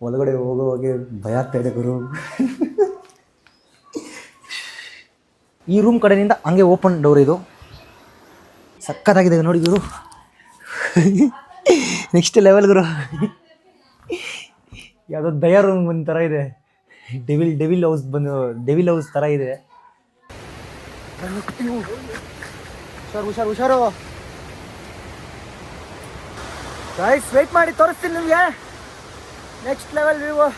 ಒಳಗಡೆ ಹೋಗೋವಾಗೆ ಭಯ ಆಗ್ತಾ ಇದೆ ಗುರು. ಈ ರೂಮ್ ಕಡೆಯಿಂದ ಹಂಗೆ ಓಪನ್ ಡೋರ್ ಇದು. ಸಕ್ಕತ್ತಾಗಿದೆ ನೋಡಿ ಗುರು. ನೆಕ್ಸ್ಟ್ ಲೆವೆಲ್ ಗುರು. ಯಾವುದೋ ದಯಾ ರೂಮ್ ಒಂದು ಥರ ಇದೆ. ಡೆವಿಲ್ ಹೌಸ್ ಥರ ಇದೆ. ಹುಷಾರು ಗೈಸ್, ವೆಯ್ಟ್ ಮಾಡಿ ತೋರಿಸ್ತೀನಿ ನಿಮಗೆ next level view.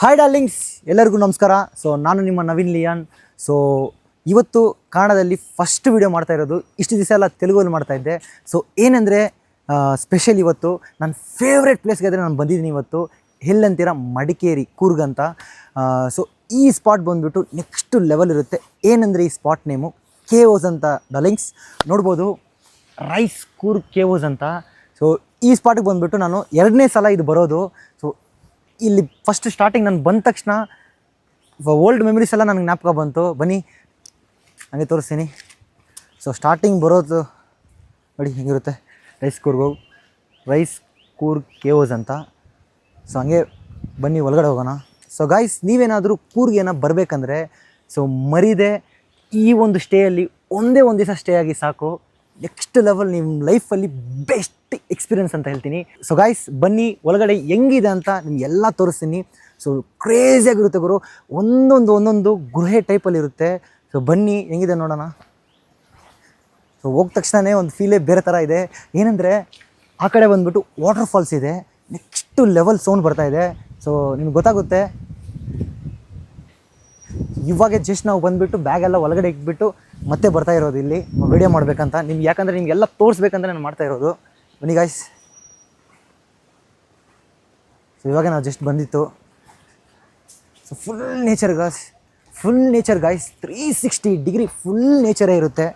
Hi darlings, ಎಲ್ಲರಿಗೂ ನಮಸ್ಕಾರ. ಸೊ ನಾನು ನಿಮ್ಮ ನವೀನ್ ಲಿಯಾನ್. ಸೊ ಇವತ್ತು ಕನ್ನಡದಲ್ಲಿ ಫಸ್ಟ್ ವಿಡಿಯೋ ಮಾಡ್ತಾ ಇರೋದು. ಇಷ್ಟು ದಿವಸ ಎಲ್ಲ ತೆಲುಗಲ್ಲಿ ಮಾಡ್ತಾ ಇದ್ದೆ. ಸೊ ಏನಂದರೆ ಸ್ಪೆಷಲ್ ಇವತ್ತು ನನ್ನ ಫೇವ್ರೆಟ್ ಪ್ಲೇಸ್ಗೆ ಆದರೆ ನಾನು ಬಂದಿದ್ದೀನಿ ಇವತ್ತು. ಎಲ್ಲಂತೀರ, ಮಡಿಕೇರಿ, ಕೂರ್ಗ್ ಅಂತ. ಸೊ ಈ ಸ್ಪಾಟ್ ಬಂದುಬಿಟ್ಟು ನೆಕ್ಸ್ಟ್ ಲೆವೆಲ್ ಇರುತ್ತೆ. ಏನಂದರೆ ಈ ಸ್ಪಾಟ್ ನೇಮು ಕೇವೋಸ್ ಅಂತ ಡಾರ್ಲಿಂಗ್ಸ್. ನೋಡ್ಬೋದು, ರೈಸ್ ಕೂರ್ಗ್ ಕೇವೋಸ್ ಅಂತ. ಸೊ ಈ ಸ್ಪಾಟಿಗೆ ಬಂದುಬಿಟ್ಟು ನಾನು 2ನೇ ಸಲ ಇದು ಬರೋದು. ಸೊ ಇಲ್ಲಿ ಫಸ್ಟ್ ಸ್ಟಾರ್ಟಿಂಗ್ ನಾನು ಬಂದ ತಕ್ಷಣ ಓಲ್ಡ್ ಮೆಮರೀಸ್ ಎಲ್ಲ ನನಗೆ ಜ್ಞಾಪಕ ಬಂತು. ಬನ್ನಿ ಹಂಗೆ ತೋರಿಸ್ತೀನಿ. ಸೊ ಸ್ಟಾರ್ಟಿಂಗ್ ಬರೋದು ನೋಡಿ ಹೆಂಗಿರುತ್ತೆ. ರೈಸ್ ಕೂರ್ಗ್ ಕೇವೋಸ್ ಅಂತ. ಸೊ ಹಂಗೆ ಬನ್ನಿ ಒಳಗಡೆ ಹೋಗೋಣ. ಸೊ ಗಾಯ್ಸ್, ನೀವೇನಾದರೂ ಕೂರ್ಗೇನ ಬರಬೇಕಂದ್ರೆ ಸೊ ಮರಿದೆ ಈ ಒಂದು ಸ್ಟೇಯಲ್ಲಿ ಒಂದೇ ಒಂದು ದಿವಸ ಸ್ಟೇ ಆಗಿ ಸಾಕು. ನೆಕ್ಸ್ಟ್ ಲೆವೆಲ್ ನಿಮ್ಮ ಲೈಫಲ್ಲಿ ಬೆಸ್ಟ್ ಎಕ್ಸ್ಪೀರಿಯನ್ಸ್ ಅಂತ ಹೇಳ್ತೀನಿ. ಸೊ ಗಾಯ್ಸ್, ಬನ್ನಿ ಒಳಗಡೆ ಹೆಂಗಿದೆ ಅಂತ ನಿಮಗೆಲ್ಲ ತೋರಿಸ್ತೀನಿ. ಸೊ ಕ್ರೇಜಿಯಾಗಿರುತ್ತೆ ಗುರು. ಒಂದೊಂದು ಗುಹೆ ಟೈಪಲ್ಲಿರುತ್ತೆ. ಸೊ ಬನ್ನಿ ಹೆಂಗಿದೆ ನೋಡೋಣ. ಸೊ ಹೋದ ತಕ್ಷಣವೇ ಒಂದು ಫೀಲೇ ಬೇರೆ ಥರ ಇದೆ. ಏನಂದರೆ ಆ ಕಡೆ ಬಂದುಬಿಟ್ಟು ವಾಟರ್ ಫಾಲ್ಸ್ ಇದೆ. ನೆಕ್ಸ್ಟ್ ಲೆವೆಲ್ ಸೌಂಡ್ ಬರ್ತಾ ಇದೆ. ಸೊ ನಿಮ್ಗೆ ಗೊತ್ತಾಗುತ್ತೆ. ಇವಾಗ ಜಸ್ಟ್ ನಾವು ಬಂದುಬಿಟ್ಟು ಬ್ಯಾಗೆಲ್ಲ ಒಳಗಡೆ ಇಟ್ಬಿಟ್ಟು ಮತ್ತೆ ಬರ್ತಾ ಇರೋದು ಇಲ್ಲಿ ವಿಡಿಯೋ ಮಾಡಬೇಕಂತ ನಿಮ್ಗೆ. ಯಾಕಂದರೆ ನಿಮಗೆಲ್ಲ ತೋರಿಸ್ಬೇಕಂತ ನಾನು ಮಾಡ್ತಾ ಇರೋದು. ಬನ್ನಿ ಗಾಯ್ಸ್. ಸೊ ಇವಾಗ ನಾವು ಜಸ್ಟ್ ಬಂದಿತ್ತು. So full nature guys. 360 degree full ನೇಚರೇ ಇರುತ್ತೆ.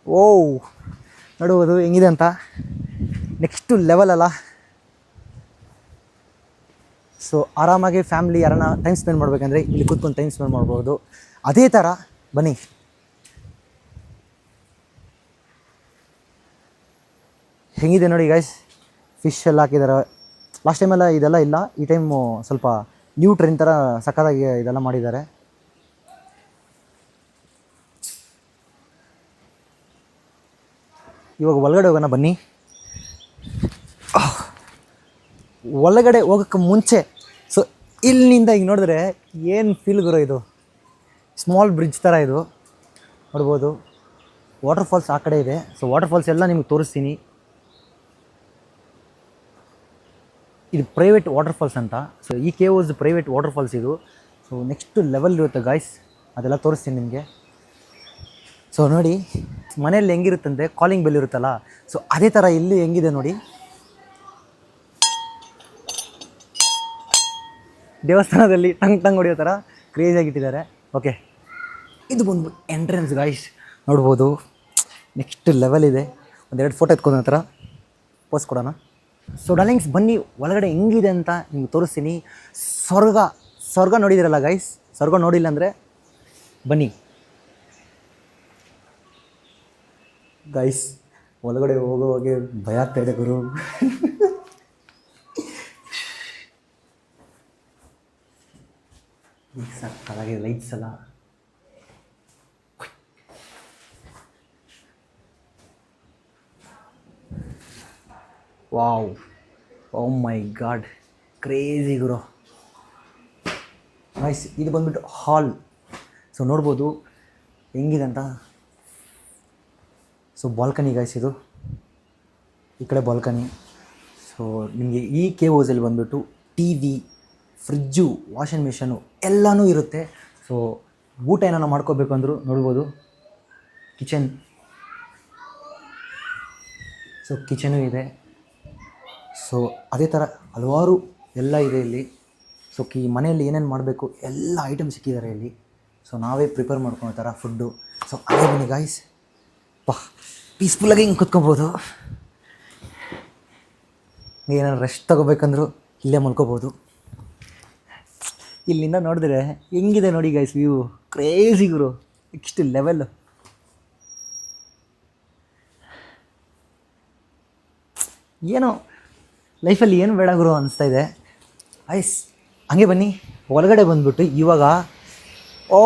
ಓ ನೋಡುವುದು ಹೆಂಗಿದೆ ಅಂತ. ನೆಕ್ಸ್ಟು ಲೆವೆಲ್ ಅಲ್ಲ. ಸೊ ಆರಾಮಾಗಿ ಫ್ಯಾಮ್ಲಿ ಯಾರನ್ನ ಟೈಮ್ ಸ್ಪೆಂಡ್ ಮಾಡಬೇಕಂದ್ರೆ ಇಲ್ಲಿ ಕೂತ್ಕೊಂಡು ಟೈಮ್ ಸ್ಪೆಂಡ್ ಮಾಡ್ಬೋದು. ಅದೇ ಥರ ಬನ್ನಿ. ಹೆಂಗಿದೆ ನೋಡಿ ಗೈಸ್. ಫಿಶ್ ಎಲ್ಲ ಹಾಕಿದ್ದಾರೆ. ಲಾಸ್ಟ್ ಟೈಮೆಲ್ಲ ಇದೆಲ್ಲ ಇಲ್ಲ. ಈ ಟೈಮು ಸ್ವಲ್ಪ ನ್ಯೂ ಟ್ರೆಂಡ್ ಥರ ಸಕ್ಕತ್ತಾಗಿ ಇದೆಲ್ಲ ಮಾಡಿದ್ದಾರೆ. ಇವಾಗ ಒಳಗಡೆ ಹೋಗೋಣ ಬನ್ನಿ. ಒಳಗಡೆ ಹೋಗೋಕ್ಕೆ ಮುಂಚೆ ಸೊ ಇಲ್ಲಿಂದ ಈಗ ನೋಡಿದ್ರೆ ಏನು ಫೀಲ್ ಗುರು. ಇದು ಸ್ಮಾಲ್ ಬ್ರಿಡ್ಜ್ ಥರ ಇದು ನೋಡ್ಬೋದು. ವಾಟರ್ ಫಾಲ್ಸ್ ಆ ಕಡೆ ಇದೆ. ಸೊ ವಾಟರ್ ಫಾಲ್ಸ್ ಎಲ್ಲ ನಿಮಗೆ ತೋರಿಸ್ತೀನಿ. ಇದು ಪ್ರೈವೇಟ್ ವಾಟರ್ ಫಾಲ್ಸ್ ಅಂತ. ಸೊ ಈ ಕೇವೋಸ್ ಪ್ರೈವೇಟ್ ವಾಟರ್ ಫಾಲ್ಸ್ ಇದು. ಸೊ ನೆಕ್ಸ್ಟ್ ಲೆವೆಲ್ ಇರುತ್ತೆ ಗಾಯ್ಸ್, ಅದೆಲ್ಲ ತೋರಿಸ್ತೀನಿ ನಿಮಗೆ. ಸೊ ನೋಡಿ, ಮನೆಯಲ್ಲಿ ಹೆಂಗಿರುತ್ತಂದರೆ ಕಾಲಿಂಗ್ ಬೆಲ್ ಇರುತ್ತಲ್ಲ, ಸೊ ಅದೇ ಥರ ಇಲ್ಲಿ ಹೆಂಗಿದೆ ನೋಡಿ. ದೇವಸ್ಥಾನದಲ್ಲಿ ಟಂಗ್ ಹೊಡೆಯೋ ಥರ ಕ್ರೇಜಿಯಾಗಿಟ್ಟಿದ್ದಾರೆ. ಓಕೆ, ಇದು ಬಂದ್ಬಿಟ್ಟು ಎಂಟ್ರೆನ್ಸ್ ಗಾಯ್ಸ್. ನೋಡ್ಬೋದು ನೆಕ್ಸ್ಟ್ ಲೆವೆಲ್ ಇದೆ. ಒಂದೆರಡು ಫೋಟೋ ಎತ್ಕೊಂಡು ಹತ್ರ ಪೋಸ್ಟ್ ಕೊಡೋಣ. ಸೊ ಡಾರ್ಲಿಂಗ್ಸ್, ಬನ್ನಿ ಒಳಗಡೆ ಹೆಂಗಿದೆ ಅಂತ ನಿಮ್ಗೆ ತೋರಿಸ್ತೀನಿ. ಸ್ವರ್ಗ ನೋಡಿದಿರಲ್ಲ ಗೈಸ್. ಸ್ವರ್ಗ ನೋಡಿಲ್ಲ ಅಂದರೆ ಬನ್ನಿ ಗೈಸ್. ಒಳಗಡೆ ಹೋಗೋವಾಗೆ ಭಯ ಆಗ್ತಾ ಇದೆ ಗುರು. ಸಕ್ಕತ್ತಾಗಿದೆ ಲೈಟ್ಸ್ ಎಲ್ಲ. ವಾವ್, ಓ ಮೈ ಗಾಡ್, ಕ್ರೇಜಿ ಗುರು. ನೈಸ್. ಇದು ಬಂದ್ಬಿಟ್ಟು ಹಾಲ್. ಸೊ ನೋಡ್ಬೋದು ಹೆಂಗಿದೆ ಅಂತ. ಸೊ ಬಾಲ್ಕನಿ ಗೈಸ್, ಇದು ಈ ಕಡೆ ಬಾಲ್ಕನಿ. ಸೊ ನಿಮಗೆ ಈ ಕೇವೋಸಲ್ಲಿ ಬಂದ್ಬಿಟ್ಟು TV, ಫ್ರಿಜ್ಜು, ವಾಷಿಂಗ್ ಮಿಷನು ಎಲ್ಲನೂ ಇರುತ್ತೆ. ಸೊ ಊಟ ಏನಾರ ಮಾಡ್ಕೋಬೇಕು ಅಂದರೂ ನೋಡ್ಬೋದು. ಕಿಚನ್, ಸೊ ಕಿಚನು ಇದೆ. ಸೊ ಅದೇ ಥರ ಹಲವಾರು ಎಲ್ಲ ಇದೆ ಇಲ್ಲಿ. ಸೊ ಈ ಮನೆಯಲ್ಲಿ ಏನೇನು ಮಾಡಬೇಕು ಎಲ್ಲ ಐಟಮ್ ಸಿಕ್ಕಿದ್ದಾರೆ ಇಲ್ಲಿ. ಸೊ ನಾವೇ ಪ್ರಿಪೇರ್ ಮಾಡ್ಕೊಳೋ ಥರ ಫುಡ್ಡು. ಸೊ ಅದೇ ಬನ್ನಿ ಗಾಯ್ಸ್. ಪೀಸ್ಫುಲ್ಲಾಗಿ ಹಿಂಗೆ ಕುತ್ಕೊಬೋದು. ಏನಾದ್ರು ರೆಸ್ಟ್ ತೊಗೋಬೇಕಂದ್ರೂ ಇಲ್ಲೇ ಮಲ್ಕೋಬೋದು. ಇಲ್ಲಿಂದ ನೋಡಿದ್ರೆ ಹೆಂಗಿದೆ ನೋಡಿ ಗೈಸ್ ವ್ಯೂ. ಕ್ರೇಜಿ ಗುರು, ನೆಕ್ಸ್ಟ್ ಲೆವೆಲ್. ಏನೋ ಲೈಫಲ್ಲಿ ಏನು ಬೇಡ ಗುರು ಅನಿಸ್ತಾ ಇದೆ. ಐಸ್ ಹಂಗೆ ಬನ್ನಿ ಒಳಗಡೆ ಬಂದ್ಬಿಟ್ಟು ಇವಾಗ ಓ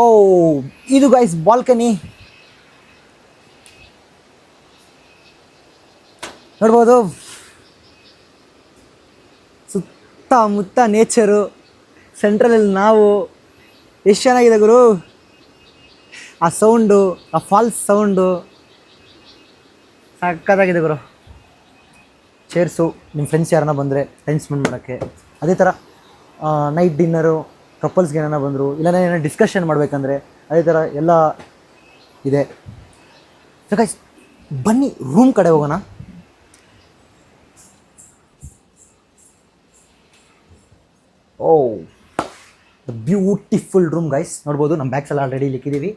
ಇದು ಗೈಸ್ ಬಾಲ್ಕನಿ ನೋಡ್ಬೋದು. ಸುತ್ತಮುತ್ತ ನೇಚರು, ಸೆಂಟ್ರಲಲ್ಲಿ ನಾವು, ಎಷ್ಟು ಚೆನ್ನಾಗಿದೆ ಗುರು. ಆ ಸೌಂಡು, ಆ ಫಾಲ್ಸ್ ಸೌಂಡು ಸಕ್ಕತ್ತಾಗಿದೆ ಗುರು. ಚೇರ್ಸು, ನಿಮ್ಮ ಫ್ರೆಂಡ್ಸ್ ಯಾರನ್ನ ಬಂದರೆ ಟೈಮ್ ಸ್ಪೆಂಡ್ ಮಾಡೋಕ್ಕೆ. ಅದೇ ಥರ ನೈಟ್ ಡಿನ್ನರು, ಕಪಲ್ಸ್ಗೆ ಏನಾರ ಬಂದರು, ಇಲ್ಲ ಏನೋ ಡಿಸ್ಕಷನ್ ಮಾಡಬೇಕಂದ್ರೆ ಅದೇ ಥರ ಎಲ್ಲ ಇದೆ. ಸೊ ಗೈಸ್ ಬನ್ನಿ ರೂಮ್ ಕಡೆ ಹೋಗೋಣ. ಓ ದ ಬ್ಯೂಟಿಫುಲ್ ರೂಮ್ ಗೈಸ್. ನೋಡ್ಬೋದು ನಮ್ಮ ಬ್ಯಾಗ್ಸ್ ಎಲ್ಲ ಆಲ್ರೆಡಿ ಇಲ್ಲಿಕ್ಕಿದ್ದೀವಿ.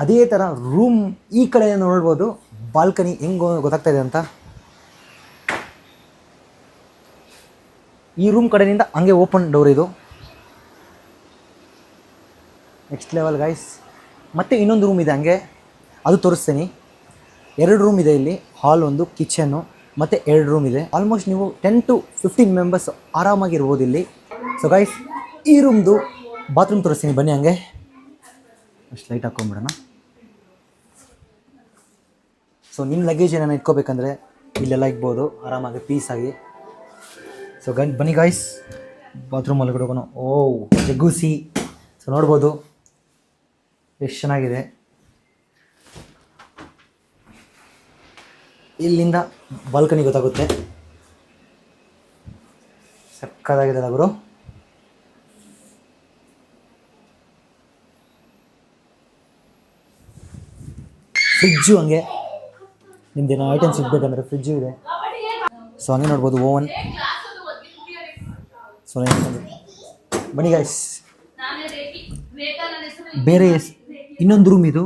ಅದೇ ಥರ ರೂಮ್ ಈ ಕಡೆ ನೋಡ್ಬೋದು. ಬಾಲ್ಕನಿ ಹೆಂಗೆ ಗೊತ್ತಾಗ್ತಾ ಇದೆ ಅಂತ. ಈ ರೂಮ್ ಕಡೆಯಿಂದ ಹಂಗೆ ಓಪನ್ ಡೋರ್ ಇದು. Next level guys. ಮತ್ತು ಇನ್ನೊಂದು ರೂಮ್ ಇದೆ ಹಂಗೆ, ಅದು ತೋರಿಸ್ತೀನಿ. 2 ರೂಮ್ ಇದೆ ಇಲ್ಲಿ, ಹಾಲ್ ಒಂದು, ಕಿಚನ್ನು ಮತ್ತು 2 ರೂಮ್ ಇದೆ. ಆಲ್ಮೋಸ್ಟ್ ನೀವು 10 to 15 ಮೆಂಬರ್ಸ್ ಆರಾಮಾಗಿರ್ಬೋದು ಇಲ್ಲಿ. ಸೊ ಗೈಸ್ ಈ ರೂಮ್ದು ಬಾತ್ರೂಮ್ ತೋರಿಸ್ತೀನಿ ಬನ್ನಿ ಹಂಗೆ. ಅಷ್ಟು ಲೈಟ್ ಹಾಕ್ಕೊಂಬಿಡೋಣ. ಸೊ ನಿಮ್ಮ ಲಗೇಜ್ ಏನಾರು ಇಟ್ಕೋಬೇಕಂದ್ರೆ ಇಲ್ಲೆಲ್ಲ ಇಕ್ಬೋದು ಆರಾಮಾಗಿ ಪೀಸಾಗಿ. ಸೊ ಬನ್ನಿ ಗಾಯ್ಸ್ ಬಾತ್ರೂಮ್ ಒಳಗಡೆ ಹೋಗೋಣ. ಓ ಜಗ್ಗೂಸಿ. ಸೊ ನೋಡ್ಬೋದು ಎಷ್ಟು ಚೆನ್ನಾಗಿದೆ. ಇಲ್ಲಿಂದ ಬಾಲ್ಕನಿ ಗೊತ್ತಾಗುತ್ತೆ. ಸಕ್ಕತ್ತಾಗಿದೆ ಗುರು. ಫ್ರಿಜ್ಜು ಹಂಗೆ, ನಿಮ್ದೇನೋ ಐಟಮ್ಸ್ ಇಡಬೇಕಂದ್ರೆ ಫ್ರಿಜ್ಜು ಇದೆ. ಸೊ ಹಂಗೆ ನೋಡ್ಬೋದು ಓವನ್. ಸೊ ಬನ್ನಿ ಗಾಯ್ಸ್ ಬೇರೆ ಇನ್ನೊಂದು ರೂಮ್ ಇದು.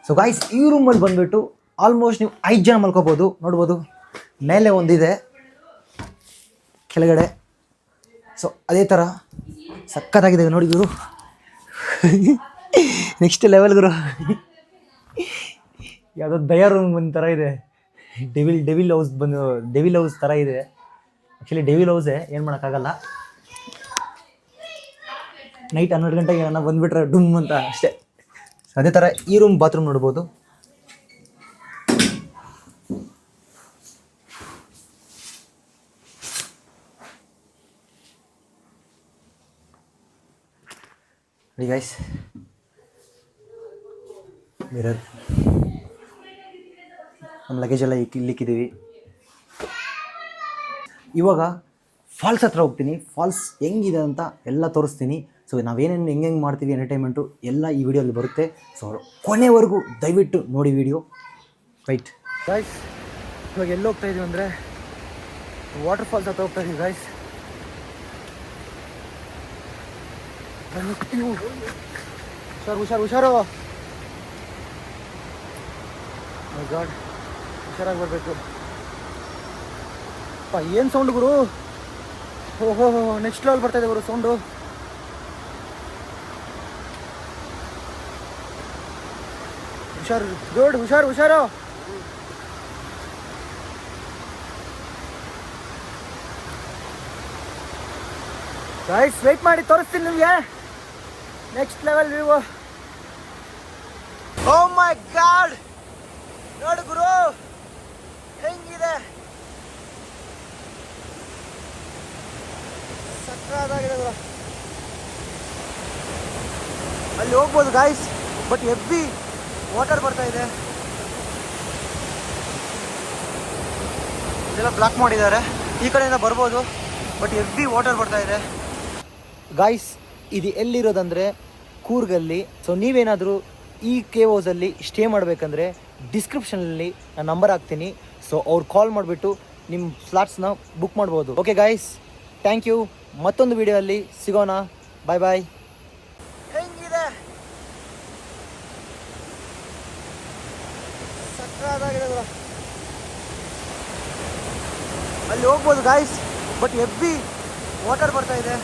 ಸೊ ಗಾಯ್ಸ್ ಈ ರೂಮಲ್ಲಿ ಬಂದುಬಿಟ್ಟು ಆಲ್ಮೋಸ್ಟ್ ನೀವು 5 ಜನ ಮಲ್ಕೋಬೋದು. ನೋಡ್ಬೋದು ಮೇಲೆ ಒಂದಿದೆ, ಕೆಳಗಡೆ. ಸೊ ಅದೇ ಥರ ಸಕ್ಕತ್ತಾಗಿದೆ ನೋಡಿ ಗುರು. ನೆಕ್ಸ್ಟ್ ಲೆವೆಲ್ ಗುರು. ಯಾವುದೋ ದಯಾ ರೂಮ್ ಒಂದು ಥರ ಇದೆ. ಡೆವಿಲ್ ಹೌಸ್ ಥರ ಇದೆ. ಆ್ಯಕ್ಚುಲಿ ಡೆವಿಲ್ ಹೌಸೇ, ಏನು ಮಾಡೋಕ್ಕಾಗಲ್ಲ. ನೈಟ್ 12 ಗಂಟೆಗೆ ನಾನು ಬಂದುಬಿಟ್ರೆ ಡುಮ್ ಅಂತ ಅಷ್ಟೇ. ಅದೇ ಥರ ಈ ರೂಮ್ ಬಾತ್ರೂಮ್ ನೋಡ್ಬೋದು. ಗೈಸ್ ಮಿರರ್, ನಮ್ಮ ಲಗೇಜ್ ಎಲ್ಲ ಇಲ್ಲಿಕ್ಕಿದ್ದೀವಿ. ಇವಾಗ ಫಾಲ್ಸ್ ಹತ್ರ ಹೋಗ್ತೀನಿ. ಫಾಲ್ಸ್ ಹೆಂಗಿದೆ ಅಂತ ಎಲ್ಲ ತೋರಿಸ್ತೀನಿ. ಸೊ ನಾವೇನೇನು ಹೆಂಗೆ ಮಾಡ್ತೀವಿ ಎಂಟರ್ಟೈನ್ಮೆಂಟು ಎಲ್ಲ ಈ ವಿಡಿಯೋದಲ್ಲಿ ಬರುತ್ತೆ. ಸೊ ಕೊನೆವರೆಗೂ ದಯವಿಟ್ಟು ನೋಡಿ ವಿಡಿಯೋ. ರೈಟ್ ಗೈಸ್, ಇವಾಗ ಎಲ್ಲಿ ಹೋಗ್ತಾ ಇದೀವಿ ಅಂದರೆ ವಾಟರ್ ಫಾಲ್ಸ್ ಹತ್ರ ಹೋಗ್ತಾ ಇದೀವಿ ಗೈಸ್. ಹುಷಾರು ಗಾಡ್, ಹುಷಾರಾಗಿ ಬರಬೇಕು. ಏನು ಸೌಂಡು ಗುರು. ಓಹೋ ನೆಕ್ಸ್ಟ್ ಲೆವೆಲ್ ಬರ್ತಾ ಇದೆ ಗುರು ಸೌಂಡು. ಹುಷಾರು. ಗೈಸ್ ವೇಟ್ ಮಾಡಿ, ತೋರಿಸ್ತೀನಿ ನಿಮಗೆ ನೆಕ್ಸ್ಟ್ ಲೆವೆಲ್ ವ್ಯೂ. ಓ ಮೈ ಗಾಡ್, ನೋಡು ಗುರು ಹೆಂಗಿದೆ. ಸಕ್ಕತ್ತಾಗಿದೆ ಗುರು. ಅಲ್ಲಿ ಹೋಗ್ಬೋದು ಗಾಯ್ಸ್, ಬಟ್ ಹೆವಿ ವಾಟರ್ ಬರ್ತಾ ಇದೆ. ಇದೆಲ್ಲ ಬ್ಲಾಕ್ ಮಾಡಿದ್ದಾರೆ. ಈ ಕಡೆಯಿಂದ ಬರ್ಬೋದು, ಬಟ್ ಹೆವಿ ವಾಟರ್ ಬರ್ತಾ ಇದೆ ಗಾಯ್ಸ್. ಇದು ಎಲ್ಲಿರೋದಂದರೆ ಕೂರ್ಗಲ್ಲಿ. ಸೊ ನೀವೇನಾದರೂ ಈ ಕೇವ್ ಹೌಸಲ್ಲಿ ಸ್ಟೇ ಮಾಡಬೇಕಂದ್ರೆ ಡಿಸ್ಕ್ರಿಪ್ಷನಲ್ಲಿ ನಾನು ನಂಬರ್ ಹಾಕ್ತೀನಿ. ಸೊ ಅವ್ರು ಕಾಲ್ ಮಾಡಿಬಿಟ್ಟು ನಿಮ್ಮ ಫ್ಲಾಟ್ಸ್ನ ಬುಕ್ ಮಾಡ್ಬೋದು. Okay guys, thank you. ಮತ್ತೊಂದು ವಿಡಿಯೋಲ್ಲಿ ಸಿಗೋಣ. ಬಾಯ್. ಹೆಂಗಿದೆ, ಸಕ್ಕತ್ತಾಗಿದೆ. ಅಲ್ಲಿ ಹೋಗ್ಬೋದು ಗಾಯ್ಸ್, ಬಟ್ ಹೆವಿ ವಾಟರ್ ಬರ್ತಾ ಇದೆ.